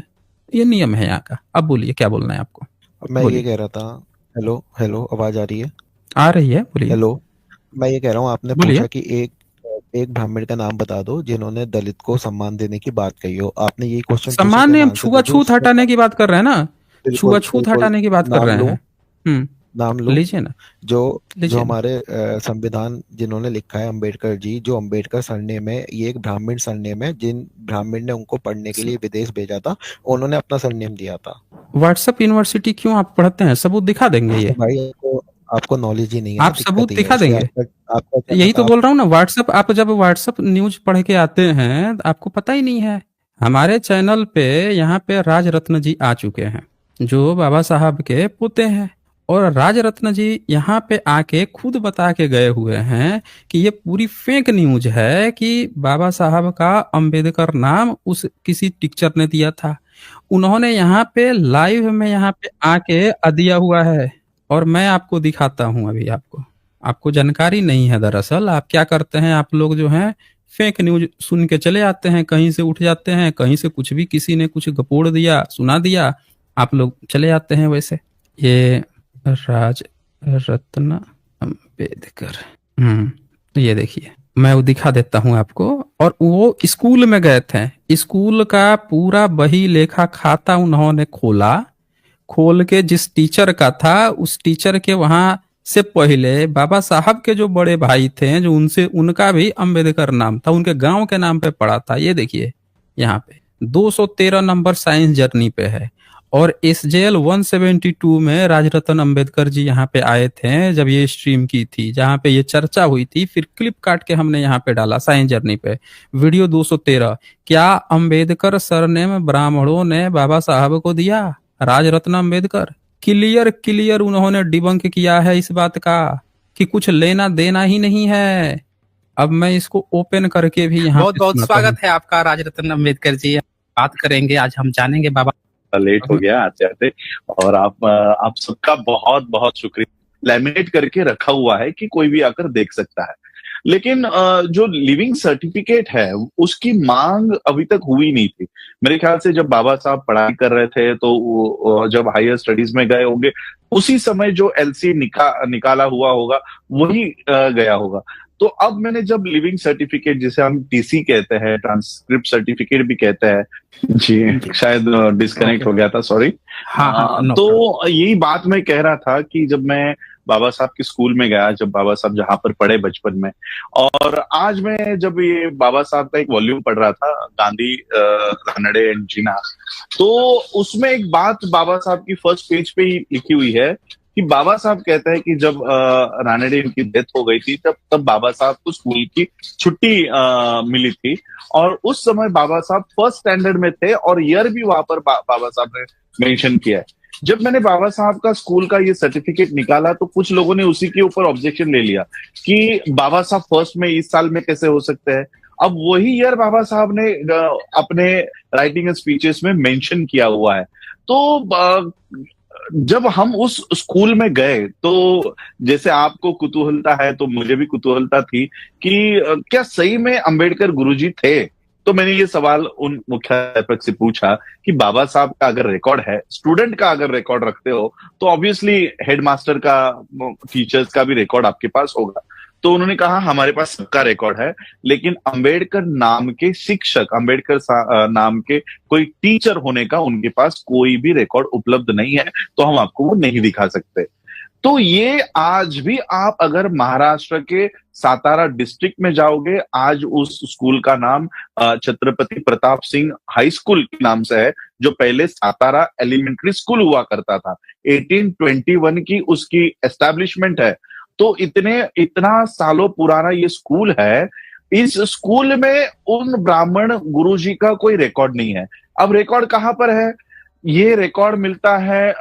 ये नियम है यहाँ का। अब बोलिए क्या बोलना है आपको। मैं ये बोलिए। कह रहा था, हेलो हेलो, आवाज आ रही है? आ रही है, बोलिए। हेलो, मैं ये कह रहा हूँ, आपने बोलिए। पूछा कि एक ब्राह्मण का नाम बता दो जिन्होंने दलित को सम्मान देने की बात कही हो। आपने ये क्वेश्चन पूछा कि सामान्य मैं हम आंसर दे दूं छुआछूत उसका? हटाने की बात कर रहे हैं ना, बिल्कुल छुआछूत बिल्कुल। हटाने की बात कर नाम रहे लूं? हैं। हम्म। नाम लूं? लीजिए ना, जो जो लीजिए ना। हमारे संविधान जिन्होंने लिखा है, अंबेडकर जी, जो अंबेडकर सरनेम है, ये एक ब्राह्मण सरनेम है। जिन ब्राह्मण ने उनको पढ़ने के लिए विदेश भेजा था, उन्होंने अपना सरनेम दिया था। व्हाट्सएप यूनिवर्सिटी क्यों आप पढ़ते हैं, सबूत दिखा देंगे तो ये। भाई आपको नॉलेज ही नहीं है ना, आप दिक्कत सबूत ही है, दिखा इसलिए देंगे। आपका यही तो आप। बोल रहा हूँ ना, व्हाट्सएप, आप जब व्हाट्सएप न्यूज पढ़ के आते हैं तो आपको पता ही नहीं है। हमारे चैनल पे यहाँ पे राज रत्न जी आ चुके हैं, जो बाबा साहब के पोते हैं। और राज रत्न जी यहाँ पे आके खुद बता के गए हुए हैं कि ये पूरी फेक न्यूज है कि बाबा साहब का अंबेडकर नाम उस किसी टीचर ने दिया था। उन्होंने यहाँ पे लाइव में यहाँ पे आके दिया हुआ है। और मैं आपको दिखाता हूँ अभी। आपको आपको जानकारी नहीं है। दरअसल आप क्या करते हैं, आप लोग जो हैं फेक न्यूज सुन के चले आते हैं, कहीं से उठ जाते हैं, कहीं से कुछ भी किसी ने कुछ गपोड़ दिया सुना दिया, आप लोग चले आते हैं वैसे। ये राज रत्न अम्बेडकर, तो ये देखिए मैं वो दिखा देता हूँ आपको। और वो स्कूल में गए थे, स्कूल का पूरा बही लेखा खाता उन्होंने खोला। खोल के जिस टीचर का था उस टीचर के वहां से पहले बाबा साहब के जो बड़े भाई थे, जो उनसे उनका भी अंबेडकर नाम था, उनके गांव के नाम पे पड़ा था। ये देखिए यहाँ पे 213 नंबर साइंस जर्नी पे है। और एसजेएल 172 में राजरतन अंबेडकर जी यहाँ पे आए थे जब ये स्ट्रीम की थी, जहाँ पे ये चर्चा हुई थी। फिर क्लिप काट के हमने यहाँ पे डाला साइंस जर्नी पे, वीडियो 213। क्या अंबेडकर सरनेम ब्राह्मणों ने बाबा साहब को दिया? राजरत्न अंबेडकर क्लियर क्लियर उन्होंने डिबंक किया है इस बात का कि कुछ लेना देना ही नहीं है। अब मैं इसको ओपन करके भी यहाँ बहुत पे बहुत सुनाता हूँ। स्वागत है आपका राजरत्न अम्बेडकर जी। बात करेंगे आज, हम जानेंगे बाबा। लेट हो गया आते आते, और आप सबका बहुत बहुत शुक्रिया। लैमिनेट करके रखा हुआ है कि कोई भी आकर देख सकता है, लेकिन जो लिविंग सर्टिफिकेट है उसकी मांग अभी तक हुई नहीं थी। मेरे ख्याल से जब बाबा साहब पढ़ाई कर रहे थे तो जब हायर स्टडीज में गए होंगे उसी समय जो एलसी निकाला हुआ होगा वही गया होगा। तो अब मैंने जब लिविंग सर्टिफिकेट, जिसे हम टीसी कहते हैं, ट्रांसक्रिप्ट सर्टिफिकेट भी कहते हैं जी, शायद डिस्कनेक्ट हो गया था, सॉरी। हाँ, तो यही बात मैं कह रहा था कि जब मैं बाबा साहब के स्कूल में गया, जब बाबा साहब जहां पर पढ़े बचपन में, और आज मैं जब ये बाबा साहब का एक वॉल्यूम पढ़ रहा था, गांधी, रानडे एंड जीना, तो उसमें एक बात बाबा साहब की फर्स्ट पेज पे ही लिखी हुई है कि बाबा साहब कहते हैं कि जब रानडे की डेथ हो गई थी तब बाबा साहब को स्कूल की छुट्टी मिली थी, और उस समय बाबा साहब फर्स्ट स्टैंडर्ड में थे, और ईयर भी वहां पर बाबा साहब ने मेंशन किया है। जब मैंने बाबा साहब का स्कूल का ये सर्टिफिकेट निकाला तो कुछ लोगों ने उसी के ऊपर ऑब्जेक्शन ले लिया कि बाबा साहब फर्स्ट में इस साल में कैसे हो सकते हैं। अब वही ईयर बाबा साहब ने अपने राइटिंग एंड स्पीचेस में मेंशन किया हुआ है। तो जब हम उस स्कूल में गए तो जैसे आपको कुतूहलता है तो मुझे भी कुतूहलता थी कि क्या सही में अंबेडकर गुरुजी थे। तो मैंने ये सवाल उन मुख्याध्यापक से पूछा कि बाबा साहब का अगर रिकॉर्ड है, स्टूडेंट का अगर रिकॉर्ड रखते हो, तो ऑब्वियसली हेडमास्टर का, टीचर्स का भी रिकॉर्ड आपके पास होगा। तो उन्होंने कहा हमारे पास सबका रिकॉर्ड है, लेकिन अंबेडकर नाम के शिक्षक, अंबेडकर नाम के कोई टीचर होने का उनके पास कोई भी रिकॉर्ड उपलब्ध नहीं है, तो हम आपको वो नहीं दिखा सकते। तो ये आज भी आप अगर महाराष्ट्र के सातारा डिस्ट्रिक्ट में जाओगे, आज उस स्कूल का नाम छत्रपति प्रताप सिंह हाई स्कूल के नाम से है, जो पहले सातारा एलिमेंट्री स्कूल हुआ करता था। 1821 की उसकी एस्टैब्लिशमेंट है। तो इतना सालों पुराना ये स्कूल है। इस स्कूल में उन ब्राह्मण गुरुजी का कोई रिकॉर्ड नहीं है। अब रिकॉर्ड कहाँ पर है? ये रिकॉर्ड मिलता है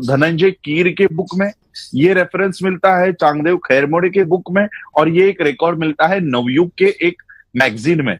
धनंजय कीर के बुक में, ये रेफरेंस मिलता है चांगदेव खैरमोड़े के बुक में, और ये एक रिकॉर्ड मिलता है नवयुग के एक मैगजीन में।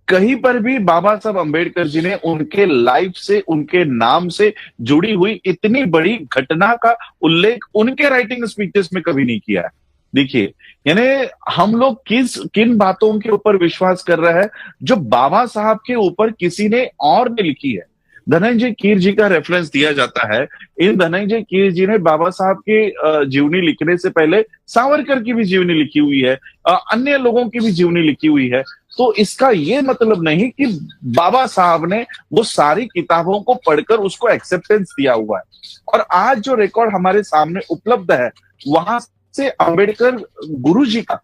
कहीं पर भी बाबा साहब अंबेडकर जी ने उनके लाइफ से, उनके नाम से जुड़ी हुई इतनी बड़ी घटना का उल्लेख उनके राइटिंग स्पीचेस में कभी नहीं किया है। देखिए, यानी हम लोग किन बातों के ऊपर विश्वास कर रहे हैं जो बाबा साहब के ऊपर किसी ने और ने लिखी है। धनंजय कीर जी का रेफरेंस दिया जाता है। इन धनंजय कीर जी ने बाबा साहब की जीवनी लिखने से पहले सावरकर की भी जीवनी लिखी हुई है, अन्य लोगों की भी जीवनी लिखी हुई है। तो इसका ये मतलब नहीं कि बाबा साहब ने वो सारी किताबों को पढ़कर उसको एक्सेप्टेंस दिया हुआ है। और आज जो रिकॉर्ड हमारे सामने उपलब्ध है, वहां से अंबेडकर गुरु जी का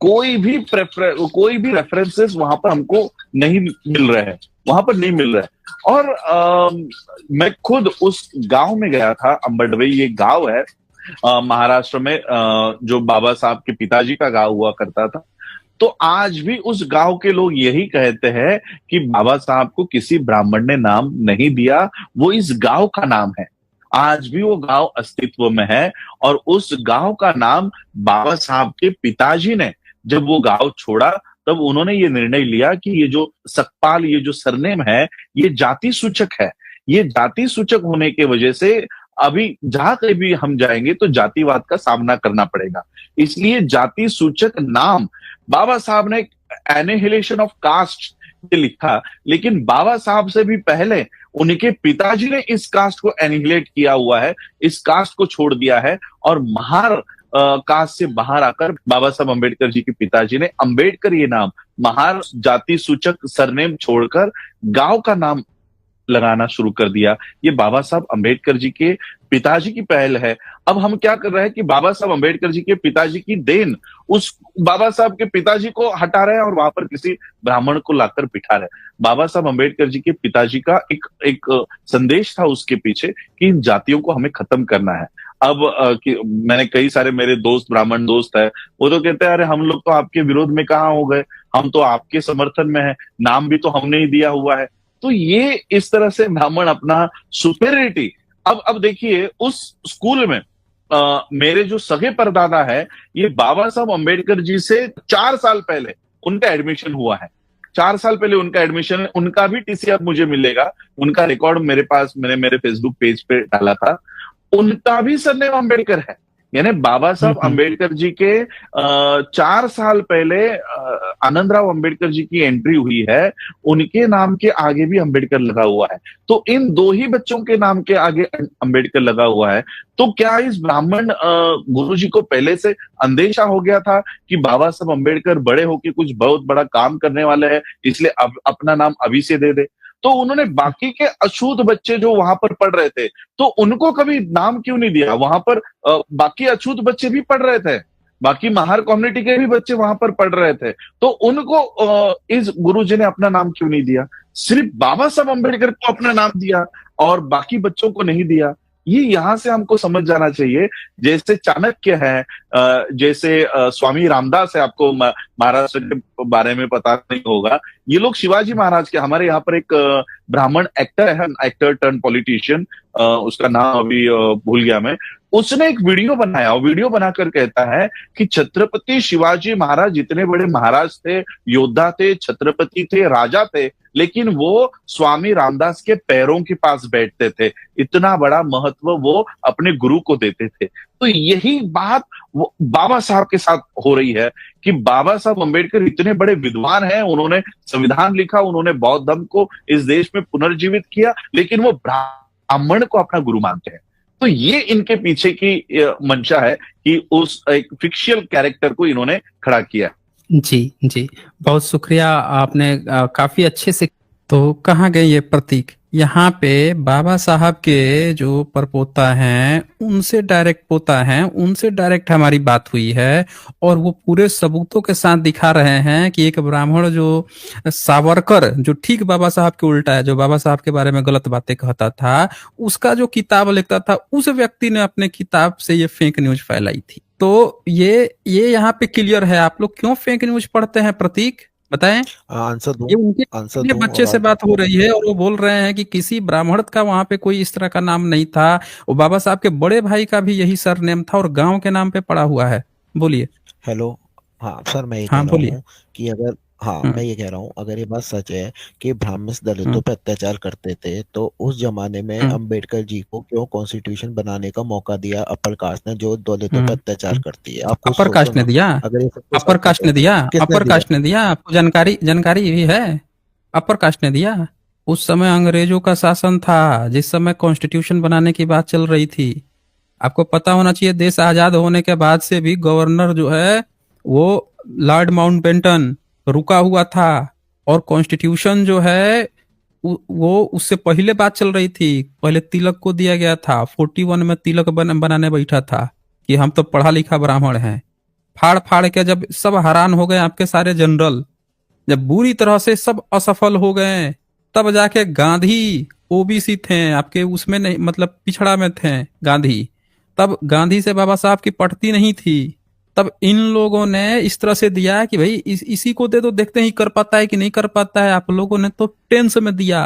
कोई भी रेफरेंसेस वहां पर हमको नहीं मिल रहे हैं, वहां पर नहीं मिल रहा है। और मैं खुद उस गांव में गया था, अंबडवई ये गांव है महाराष्ट्र में, जो बाबा साहब के पिताजी का गांव हुआ करता था। तो आज भी उस गांव के लोग यही कहते हैं कि बाबा साहब को किसी ब्राह्मण ने नाम नहीं दिया, वो इस गांव का नाम है। आज भी वो गांव अस्तित्व में है, और उस गांव का नाम बाबा साहब के पिताजी ने जब वो गांव छोड़ा तब उन्होंने ये निर्णय लिया कि ये जो सकपाल, ये जो सरनेम है, ये जाति सूचक है। ये जाति सूचक होने के वजह से अभी जहां कहीं भी हम जाएंगे तो जातिवाद का सामना करना पड़ेगा। इसलिए जाति सूचक नाम बाबा साहब ने एनिहिलेशन ऑफ कास्ट लिखा, लेकिन बाबा साहब से भी पहले उनके पिताजी ने इस कास्ट को एनिहिलेट किया हुआ है, इस कास्ट को छोड़ दिया है। और महार कास्ट से बाहर आकर बाबा साहब अंबेडकर जी के पिताजी ने अंबेडकर ये नाम, महार जाति सूचक सरनेम छोड़कर गांव का नाम लगाना शुरू कर दिया। ये बाबा साहब अंबेडकर जी के पिताजी की पहल है। अब हम क्या कर रहे हैं कि बाबा साहब अंबेडकर जी के पिताजी की देन उस बाबा साहब के पिताजी को हटा रहे हैं और वहां पर किसी ब्राह्मण को लाकर बिठा रहे हैं। बाबा साहब अंबेडकर जी के पिताजी का एक संदेश था उसके पीछे कि इन जातियों को हमें खत्म करना है। अब मैंने कई सारे मेरे दोस्त, ब्राह्मण दोस्त है, वो तो कहते हैं अरे हम लोग तो आपके विरोध में कहाँ हो गए, हम तो आपके समर्थन में है, नाम भी तो हमने ही दिया हुआ है। तो ये इस तरह से ब्राह्मण अपना सुपेरिटी, अब देखिए उस स्कूल में मेरे जो सगे परदादा है, ये बाबा साहब अंबेडकर जी से 4 साल पहले उनका एडमिशन हुआ है। 4 साल पहले उनका एडमिशन, उनका भी टीसी अब मुझे मिलेगा, उनका रिकॉर्ड मेरे पास, मैंने मेरे फेसबुक पेज पे डाला था। उनका भी सरनेम अंबेडकर है। यानी बाबा साहब अंबेडकर जी के 4 साल पहले आनंदराव अंबेडकर जी की एंट्री हुई है, उनके नाम के आगे भी अंबेडकर लगा हुआ है। तो इन 2 ही बच्चों के नाम के आगे अंबेडकर लगा हुआ है। तो क्या इस ब्राह्मण गुरु जी को पहले से अंदेशा हो गया था कि बाबा साहब अंबेडकर बड़े होके कुछ बहुत बड़ा काम करने वाले हैं, इसलिए अब अपना नाम अभी से दे दे? तो उन्होंने बाकी के अछूत बच्चे जो वहां पर पढ़ रहे थे, तो उनको कभी नाम क्यों नहीं दिया? वहां पर बाकी अछूत बच्चे भी पढ़ रहे थे, बाकी महार कम्युनिटी के भी बच्चे वहां पर पढ़ रहे थे, तो उनको इस गुरुजी ने अपना नाम क्यों नहीं दिया? सिर्फ बाबा साहब अंबेडकर को अपना नाम दिया और बाकी बच्चों को नहीं दिया। ये यहां से हमको समझ जाना चाहिए। जैसे चाणक्य है, जैसे स्वामी रामदास है, आपको महाराष्ट्र के बारे में पता नहीं होगा, ये लोग शिवाजी महाराज के, हमारे यहाँ पर एक ब्राह्मण एक्टर है, एक्टर टर्न पॉलिटिशियन, उसका नाम अभी भूल गया मैं, उसने एक वीडियो बनाया और वीडियो बनाकर कहता है कि छत्रपति शिवाजी महाराज जितने बड़े महाराज थे, योद्धा थे, छत्रपति थे, राजा थे, लेकिन वो स्वामी रामदास के पैरों के पास बैठते थे। इतना बड़ा महत्व वो अपने गुरु को देते थे। तो यही बात वो बाबा साहब के साथ हो रही है कि बाबा साहब अंबेडकर इतने बड़े विद्वान हैं, उन्होंने संविधान लिखा, उन्होंने बौद्ध धर्म को इस देश में पुनर्जीवित किया, लेकिन वो ब्राह्मण को अपना गुरु मानते हैं। तो ये इनके पीछे की मंशा है कि उस एक फिक्शियल कैरेक्टर को इन्होंने खड़ा किया। जी जी, बहुत शुक्रिया, आपने काफी अच्छे से। तो कहाँ गए ये प्रतीक? यहाँ पे बाबा साहब के जो परपोता हैं, उनसे डायरेक्ट पोता हैं, उनसे डायरेक्ट हमारी बात हुई है, और वो पूरे सबूतों के साथ दिखा रहे हैं कि एक ब्राह्मण जो सावरकर, जो ठीक बाबा साहब के उल्टा है, जो बाबा साहब के बारे में गलत बातें कहता था, उसका जो किताब लिखता था, उस व्यक्ति ने अपने किताब से ये फेक न्यूज फैलाई थी। तो ये यहाँ पे क्लियर है। आप लोग क्यों फेक न्यूज पढ़ते हैं? प्रतीक बताएं। आंसर दूं ये उनके आंसर अपने दूं बच्चे और से बात हो रही है और वो बोल रहे हैं कि किसी ब्राह्मण का वहां पे कोई इस तरह का नाम नहीं था। वो बाबा साहब के बड़े भाई का भी यही सरनेम था और गांव के नाम पे पड़ा हुआ है। बोलिए। हेलो। हाँ सर, मैं ये हाँ कह रहा बोलिए। हूँ कि अगर, हाँ हम्म मैं ये कह रहा हूँ, अगर ये बात सच है कि ब्राह्मण हम्म दलितों पे अत्याचार करते थे, तो उस जमाने में हम्म अंबेडकर जी को क्यों कॉन्स्टिट्यूशन बनाने का मौका दिया अपर कास्ट ने, जो दलितों पे हम्म अत्याचार करती है? आप खुद अपर सोचो कास्ट ने ना। दिया। अगर ये सब कुछ अपर सच है कास्ट तो ने दिया। किसने अपर दिया? कास्ट ने दिया। आपको जानकारी जानकारी भी है। अपर कास्ट ने दिया। उस समय अंग्रेजों का शासन था, जिस समय कॉन्स्टिट्यूशन बनाने की बात चल रही थी। आपको पता होना चाहिए, देश आजाद होने के बाद से भी गवर्नर जो है वो लॉर्ड माउंटबेटन रुका हुआ था। और कॉन्स्टिट्यूशन जो है वो उससे पहले बात चल रही थी। पहले तिलक को दिया गया था। 41 में तिलक बनाने बैठा था कि हम तो पढ़ा लिखा ब्राह्मण हैं। फाड़ फाड़ के जब सब हैरान हो गए, आपके सारे जनरल जब बुरी तरह से सब असफल हो गए, तब जाके गांधी ओबीसी थे आपके, उसमें नहीं, मतलब पिछड़ा में थे गांधी। तब गांधी से बाबा साहब की पटती नहीं थी। तब इन लोगों ने इस तरह से दिया कि भाई इसी को दे दो, देखते ही कर पाता है कि नहीं कर पाता है। आप लोगों ने तो टेंस में दिया।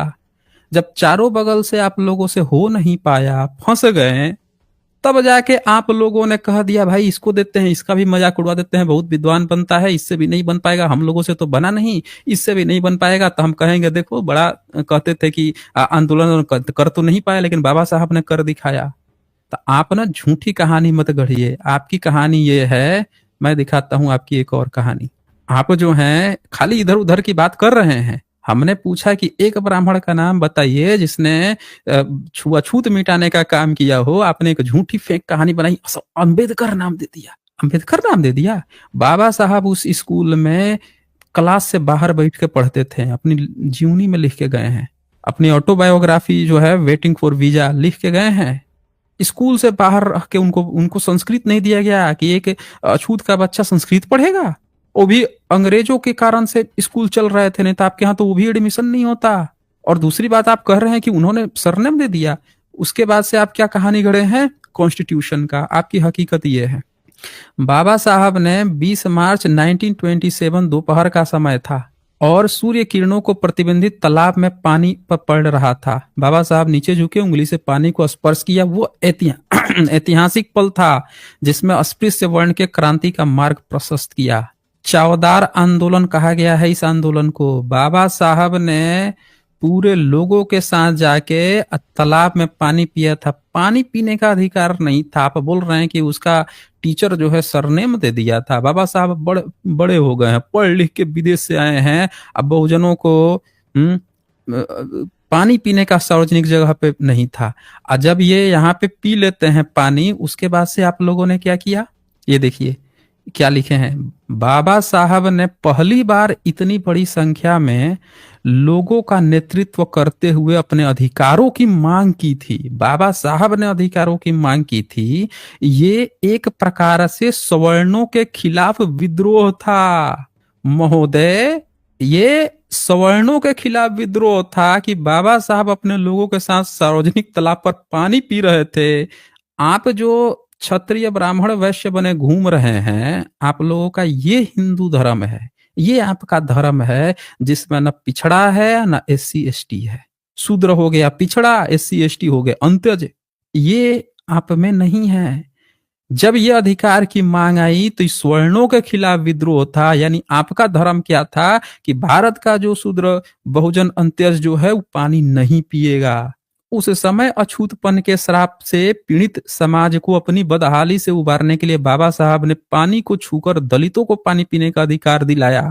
जब चारों बगल से आप लोगों से हो नहीं पाया, फंस गए, तब जाके आप लोगों ने कह दिया भाई इसको देते हैं, इसका भी मजाक उड़वा देते हैं, बहुत विद्वान बनता है, इससे भी नहीं बन पाएगा, हम लोगों से तो बना नहीं, इससे भी नहीं बन पाएगा। तो हम कहेंगे देखो, बड़ा कहते थे कि आंदोलन कर तो नहीं पाया, लेकिन बाबा साहब ने कर दिखाया। तो आप ना झूठी कहानी मत गढ़िए। आपकी कहानी ये है, मैं दिखाता हूं आपकी एक और कहानी। आप जो हैं खाली इधर उधर की बात कर रहे हैं। हमने पूछा कि एक ब्राह्मण का नाम बताइए जिसने छुआछूत मिटाने का काम किया हो। आपने एक झूठी फेक कहानी बनाई, अंबेडकर नाम दे दिया। अंबेडकर नाम दे दिया। बाबा साहब उस स्कूल में क्लास से बाहर बैठ के पढ़ते थे, अपनी जीवनी में लिख के गए हैं। अपनी ऑटोबायोग्राफी जो है वेटिंग फॉर वीजा लिख के गए हैं। स्कूल से बाहर रह के उनको उनको संस्कृत नहीं दिया गया कि एक अछूत का बच्चा संस्कृत पढ़ेगा। वो भी अंग्रेजों के कारण से स्कूल चल रहे थे, नहीं तो आपके यहाँ तो वो भी एडमिशन नहीं होता। और दूसरी बात, आप कह रहे हैं कि उन्होंने सरनेम दे दिया। उसके बाद से आप क्या कहानी गढ़े हैं कॉन्स्टिट्यूशन का? आपकी हकीकत ये है, बाबा साहब ने 20 मार्च 1927 दोपहर का समय था और सूर्य किरणों को प्रतिबंधित तालाब में पानी पर पड़ रहा था। बाबा साहब नीचे झुके, उंगली से पानी को स्पर्श किया। वो ऐतिहासिक पल था जिसमें अस्पृश्य वर्ण के क्रांति का मार्ग प्रशस्त किया। चौदार आंदोलन कहा गया है इस आंदोलन को। बाबा साहब ने पूरे लोगों के साथ जाके तालाब में पानी पिया था। पानी पीने का अधिकार नहीं था। आप बोल रहे हैं कि उसका टीचर जो है सरनेम दे दिया था। बाबा साहब बड़े हो गए हैं, पढ़ लिख के विदेश से आए हैं। अब बहुजनों को पानी पीने का सार्वजनिक जगह पे नहीं था। जब ये यहाँ पे पी लेते हैं पानी, उसके बाद से आप लोगों ने क्या किया, ये देखिए क्या लिखे हैं। बाबा साहब ने पहली बार इतनी बड़ी संख्या में लोगों का नेतृत्व करते हुए अपने अधिकारों की मांग की थी। बाबा साहब ने अधिकारों की मांग की थी। ये एक प्रकार से सवर्णों के खिलाफ विद्रोह था महोदय। ये सवर्णों के खिलाफ विद्रोह था कि बाबा साहब अपने लोगों के साथ सार्वजनिक तालाब पर पानी पी रहे थे। आप जो क्षत्रिय ब्राह्मण वैश्य बने घूम रहे हैं, आप लोगों का ये हिंदू धर्म है, ये आपका धर्म है जिसमें न पिछड़ा है न SC ST है। शूद्र हो गया पिछड़ा, SC ST हो गए अंत्यज, ये आप में नहीं है। जब ये अधिकार की मांग आई तो इस स्वर्णों के खिलाफ विद्रोह था। यानी आपका धर्म क्या था कि भारत का जो शूद्र बहुजन अंत्यज जो है वो पानी नहीं पिएगा। उस समय अछूतपन के श्राप से पीड़ित समाज को अपनी बदहाली से उबारने के लिए बाबा साहब ने पानी को छूकर दलितों को पानी पीने का अधिकार दिलाया।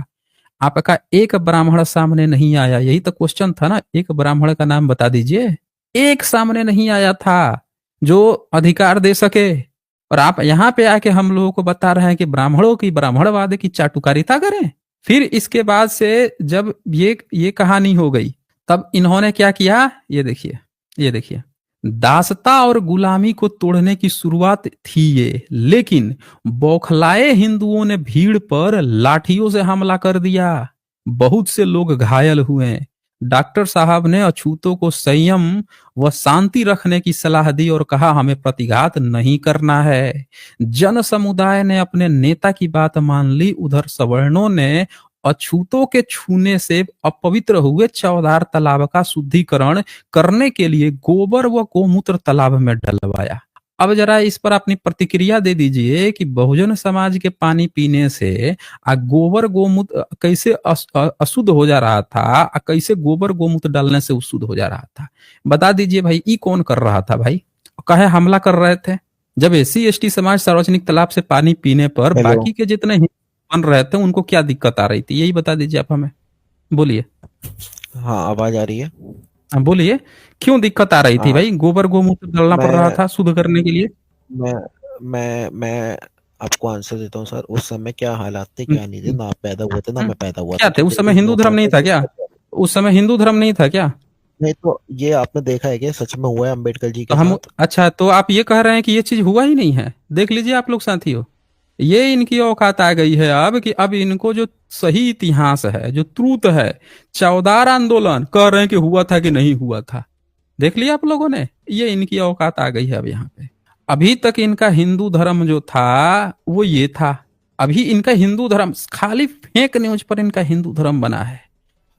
आपका एक ब्राह्मण सामने नहीं आया। यही तो क्वेश्चन था ना, एक ब्राह्मण का नाम बता दीजिए। एक सामने नहीं आया था जो अधिकार दे सके। और आप यहाँ पे आके हम लोगों को बता रहे हैं कि ब्राह्मणों की ब्राह्मणवाद की चाटुकारिता करें। फिर इसके बाद से जब ये कहानी हो गई, तब इन्होंने क्या किया, ये देखिए दासता और गुलामी को तोड़ने की शुरुआत थी ये, लेकिन बौखलाए हिंदुओं ने भीड़ पर लाठियों से हमला कर दिया। बहुत से लोग घायल हुए। डॉक्टर साहब ने अछूतों को संयम व शांति रखने की सलाह दी और कहा हमें प्रतिघात नहीं करना है। जन समुदाय ने अपने नेता की बात मान ली। उधर सवर्णों ने अछूतों के छूने से अपवित्र हुए चौधार तालाब का शुद्धिकरण करने के लिए गोबर व गोमूत्र तालाब में डलवाया। अब जरा इस पर अपनी प्रतिक्रिया दे दीजिए कि बहुजन समाज के पानी पीने से गोबर गोमूत्र कैसे अशुद्ध हो जा रहा था, कैसे गोबर गोमूत्र डालने से शुद्ध हो जा रहा था। बता दीजिए भाई, ई कौन कर रहा था भाई? कहे हमला कर रहे थे जब SC/ST समाज सार्वजनिक तालाब से पानी पीने पर बाकी के जितने हिंदू बन रहे थे उनको क्या दिक्कत आ रही थी, यही बता दीजिए आप हमें। बोलिए। हाँ, आवाज आ रही है? हाँ बोलिए, क्यों दिक्कत आ रही थी भाई? गोबर गोमूत्र डालना पड़ रहा था शुद्ध करने के लिए। मैं आपको आंसर देता हूँ सर। उस समय क्या हालात थे, क्या नहीं थे, ना आप पैदा हुए थे ना मैं पैदा हुआ क्या था। थे उस समय? हिंदू धर्म नहीं था क्या उस समय? हिंदू धर्म नहीं था क्या? नहीं तो ये आपने देखा है कि सच में हुआ है अम्बेडकर जी तो के हम साथ? अच्छा, तो आप ये कह रहे हैं कि ये चीज हुआ ही नहीं है? देख लीजिए आप लोग साथियों, ये इनकी औकात आ गई है अब कि अब इनको जो सही इतिहास है, जो ट्रूथ है, चौधार आंदोलन कह रहे हैं कि हुआ था कि नहीं हुआ था। देख लिया आप लोगों ने, ये इनकी औकात आ गई है अब यहाँ पे। अभी तक इनका हिंदू धर्म जो था वो ये था। अभी इनका हिंदू धर्म खाली फेक न्यूज पर इनका हिंदू धर्म बना है।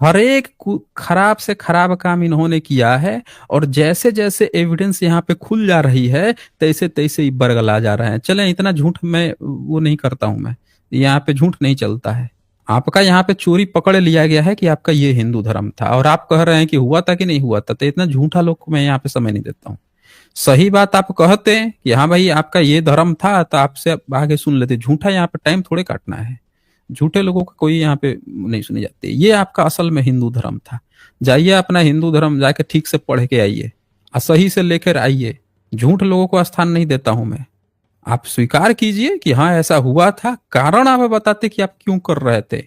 हर एक खराब से खराब काम इन्होंने किया है और जैसे जैसे एविडेंस यहाँ पे खुल जा रही है तैसे तैसे ही बरगला जा रहे हैं। चले, इतना झूठ मैं वो नहीं करता हूं, मैं यहाँ पे झूठ नहीं चलता है। आपका यहाँ पे चोरी पकड़ लिया गया है कि आपका ये हिंदू धर्म था और आप कह रहे हैं कि हुआ था कि नहीं हुआ था। तो इतना झूठा लोग को मैं यहाँ पे समय नहीं देता हूँ। सही बात आप कहते हैं कि हाँ भाई आपका ये धर्म था तो आपसे आगे सुन लेते। झूठा यहाँ पे टाइम थोड़े काटना है। झूठे लोगों का कोई यहाँ पे नहीं सुनी जाती। ये आपका असल में हिंदू धर्म था। जाइए अपना हिंदू धर्म जाके ठीक से पढ़ के आइए और सही से लेकर आइए। झूठ लोगों को स्थान नहीं देता हूं मैं। आप स्वीकार कीजिए कि हाँ ऐसा हुआ था, कारण आप बताते कि आप क्यों कर रहे थे,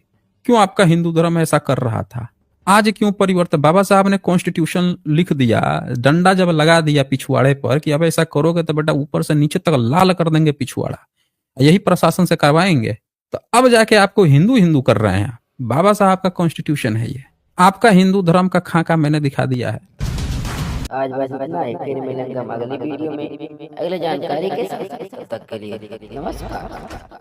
क्यों आपका हिंदू धर्म ऐसा कर रहा था। आज क्यों परिवर्तन? बाबा साहब ने कॉन्स्टिट्यूशन लिख दिया, डंडा जब लगा दिया पिछवाड़े पर कि अब ऐसा करोगे तो बेटा ऊपर से नीचे तक लाल कर देंगे पिछवाड़ा, यही प्रशासन से करवाएंगे। तो अब जाके आपको हिंदू हिंदू कर रहे हैं। बाबा साहब का कॉन्स्टिट्यूशन है ये। आपका हिंदू धर्म का खाका मैंने दिखा दिया है। आज बस इतना ही, फिर मिलेंगे हम अगली वीडियो में अगले जानकारी के साथ। तब तक के लिए नमस्कार।